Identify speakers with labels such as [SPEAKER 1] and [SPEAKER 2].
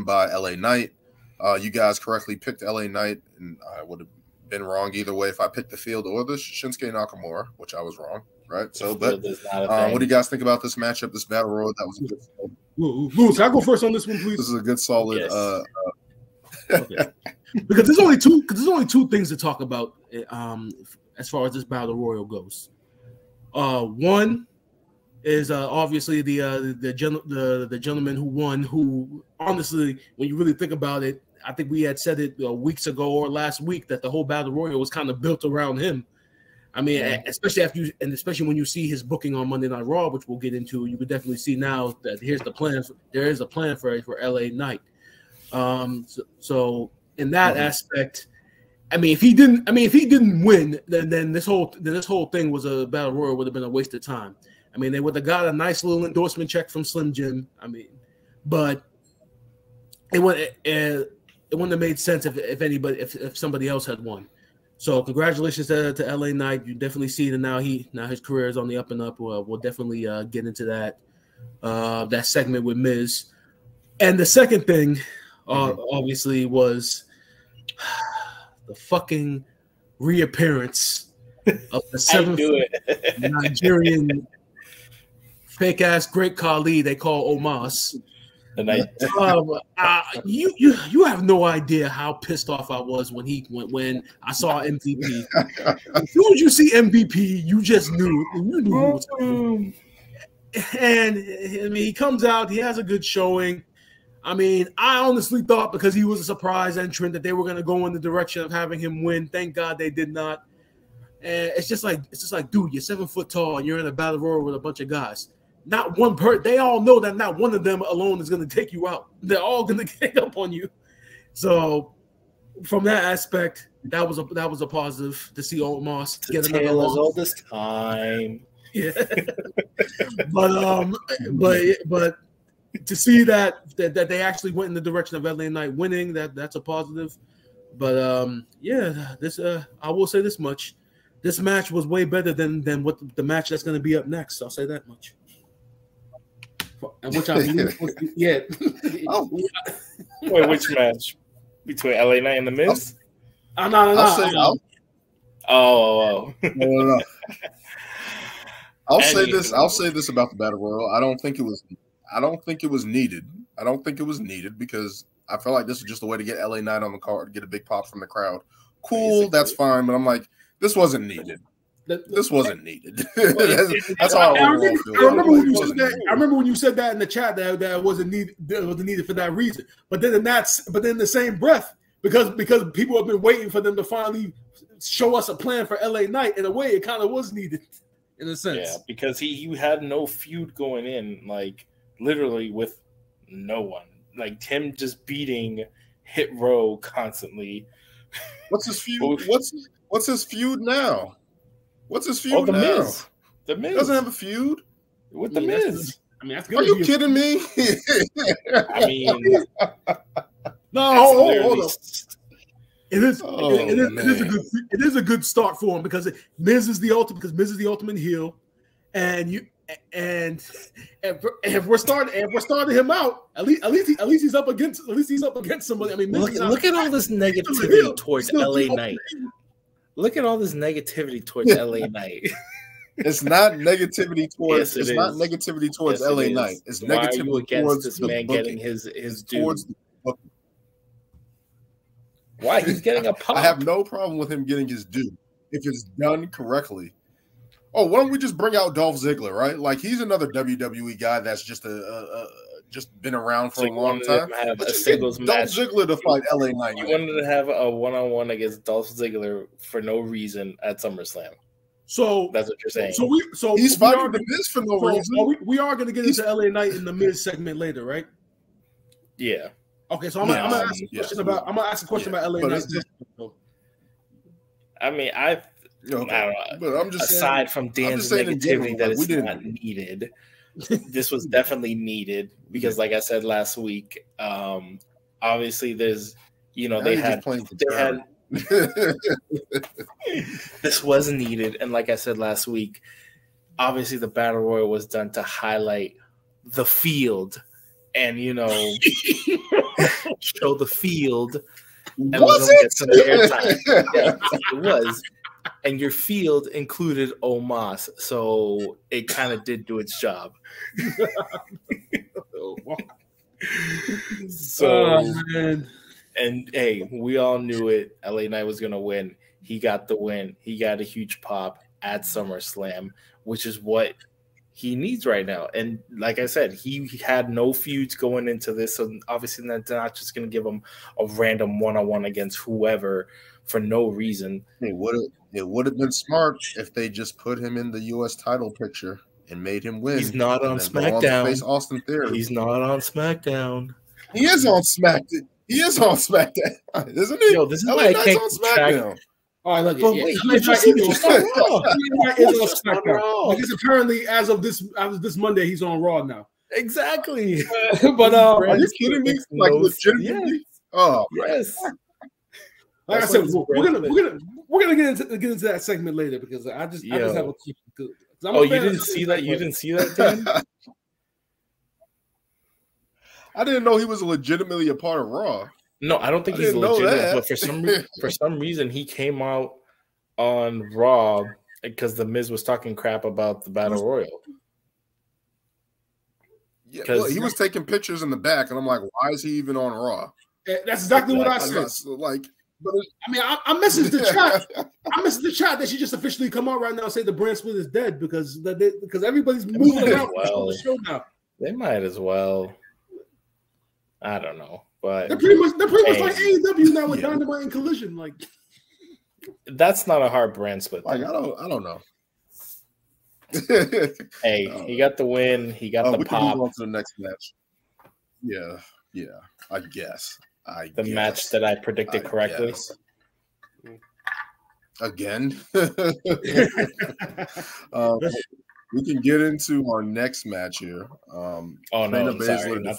[SPEAKER 1] by LA Knight. You guys correctly picked LA Knight, and I would have been wrong either way if I picked the field or the Shinsuke Nakamura, which I was wrong, right? So, but what do you guys think about this matchup, this battle royal? That was a good.
[SPEAKER 2] Louis, can I go first on this one, please?
[SPEAKER 1] This is a good, solid.
[SPEAKER 2] Yes. Okay. Because there's only two things to talk about as far as this battle royal goes. One is obviously the gentleman who won. Who honestly, when you really think about it, I think we had said it weeks ago or last week that the whole battle royal was kind of built around him. I mean, especially when you see his booking on Monday Night Raw, which we'll get into, you could definitely see now that here's the plan. There is a plan for LA Knight. So in that aspect, I mean, if he didn't win, then this whole thing was a battle royal would have been a waste of time. I mean, they would have got a nice little endorsement check from Slim Jim. I mean, but it wouldn't have made sense if somebody else had won. So congratulations to LA Knight. You definitely see that now his career is on the up and up. We'll definitely get into that segment with Miz. And the second thing, obviously, was the fucking reappearance of the seventh Nigerian fake ass Great Khali they call Omos. You have no idea how pissed off I was when I saw MVP. As soon as you see MVP, you just knew who was coming. And I mean, he comes out, he has a good showing. I mean, I honestly thought because he was a surprise entrant that they were going to go in the direction of having him win. Thank God they did not. And it's just like, dude, you're 7 foot tall and you're in a battle royal with a bunch of guys. Not one person. They all know that not one of them alone is going to take you out. They're all going to gang up on you. So, from that aspect, that was a positive to see Omos get another loss
[SPEAKER 3] all this time.
[SPEAKER 2] Yeah, but to see that they actually went in the direction of LA Knight winning, that's a positive. But this I will say this much: this match was way better than what the match that's going to be up next. I'll say that much. And which I mean, yeah.
[SPEAKER 3] Oh. Wait, which match between LA Knight and the Miz?
[SPEAKER 2] No.
[SPEAKER 3] Oh.
[SPEAKER 1] No. I'll say this about the battle royal. I don't think it was needed. I don't think it was needed because I felt like this was just a way to get LA Knight on the card, get a big pop from the crowd. Cool, that's fine. But I'm like, this wasn't needed. This wasn't needed. That's all I remember
[SPEAKER 2] when you said that in the chat that it wasn't needed. It wasn't needed for that reason. But then in the same breath, because people have been waiting for them to finally show us a plan for LA Knight. In a way, it kind of was needed, in a sense.
[SPEAKER 3] Yeah, because he had no feud going in, like literally with no one. Like him just beating Hit Row constantly.
[SPEAKER 1] What's his feud? What's his feud now? What's his feud
[SPEAKER 3] the
[SPEAKER 1] now?
[SPEAKER 3] Miz. The Miz.
[SPEAKER 1] He doesn't have a feud
[SPEAKER 3] with the Miz.
[SPEAKER 2] That's
[SPEAKER 1] Are you kidding me?
[SPEAKER 3] I mean,
[SPEAKER 2] no, hold up. It is a good start for him because Miz is the ultimate heel, and if we're starting him out, at least he's up against somebody. I mean,
[SPEAKER 3] look at all this negativity towards LA Knight. Look at all this negativity towards LA Knight.
[SPEAKER 1] It's not negativity towards.
[SPEAKER 3] Yes,
[SPEAKER 1] it's not negativity towards LA Knight. It's negativity towards
[SPEAKER 3] this man getting his due.
[SPEAKER 1] Towards the booking.
[SPEAKER 3] Why he's getting a pop?
[SPEAKER 1] I have no problem with him getting his due if it's done correctly. Oh, why don't we just bring out Dolph Ziggler, right? Like he's another WWE guy that's just just been around for a long time.
[SPEAKER 3] Have a singles match.
[SPEAKER 1] Dolph Ziggler to fight LA Knight.
[SPEAKER 3] You wanted to have a one-on-one against Dolph Ziggler for no reason at SummerSlam.
[SPEAKER 2] So
[SPEAKER 3] that's what you're saying.
[SPEAKER 1] So he's fighting the Miz for no reason.
[SPEAKER 2] We are going to get into LA Knight in the Miz segment later, right?
[SPEAKER 3] Yeah.
[SPEAKER 2] Okay, so I'm gonna ask a question about LA Knight.
[SPEAKER 3] I mean, I don't know.
[SPEAKER 1] But I'm just
[SPEAKER 3] aside from Dan's negativity that is not needed. This was definitely needed because, like I said last week, obviously there's, they had this was needed, and like I said last week, obviously the battle royal was done to highlight the field and show the field and
[SPEAKER 1] was
[SPEAKER 3] let them get some airtime. Yeah, it was. And your field included Omos, so it kind of did do its job. Man. And hey, we all knew it. LA Knight was gonna win. He got the win. He got a huge pop at SummerSlam, which is what he needs right now. And like I said, he had no feuds going into this, so obviously that's not just gonna give him a random one-on-one against whoever for no reason.
[SPEAKER 1] It would have been smart if they just put him in the U.S. title picture and made him win.
[SPEAKER 3] He's not on SmackDown.
[SPEAKER 1] Face Austin Theory.
[SPEAKER 3] He's not on SmackDown.
[SPEAKER 1] He is on SmackDown. He is on SmackDown, isn't he?
[SPEAKER 3] Yo, this is why I can't
[SPEAKER 1] on SmackDown.
[SPEAKER 2] All right, look. Because apparently, as of this Monday, he's on Raw now.
[SPEAKER 3] Exactly.
[SPEAKER 1] But are you kidding me? Like legitimately?
[SPEAKER 3] Yes.
[SPEAKER 1] Oh
[SPEAKER 3] yes.
[SPEAKER 2] Like I said, we're gonna get into that segment later because I just have a good.
[SPEAKER 3] You didn't see that? You didn't see that, Dan?
[SPEAKER 1] I didn't know he was legitimately a part of Raw.
[SPEAKER 3] No, I don't think he's legitimate. But for some reason, he came out on Raw because the Miz was talking crap about the Battle Royal.
[SPEAKER 1] Yeah, well, he was taking pictures in the back, and I'm like, why is he even on Raw?
[SPEAKER 2] That's exactly what I said. I messaged the chat. I messaged the chat that she just officially come out right now and say the brand split is dead because everybody's moving around the show now.
[SPEAKER 3] They might as well. I don't know, but
[SPEAKER 2] they're pretty much like AEW now with Dynamite and Collision. Like
[SPEAKER 3] that's not a hard brand split.
[SPEAKER 1] Like I don't know.
[SPEAKER 3] Hey, he got the win. He got the pop.
[SPEAKER 1] Can move on to the next match. Yeah. I guess.
[SPEAKER 3] The match that I predicted correctly.
[SPEAKER 1] Again. We can get into our next match here.
[SPEAKER 3] Sorry, not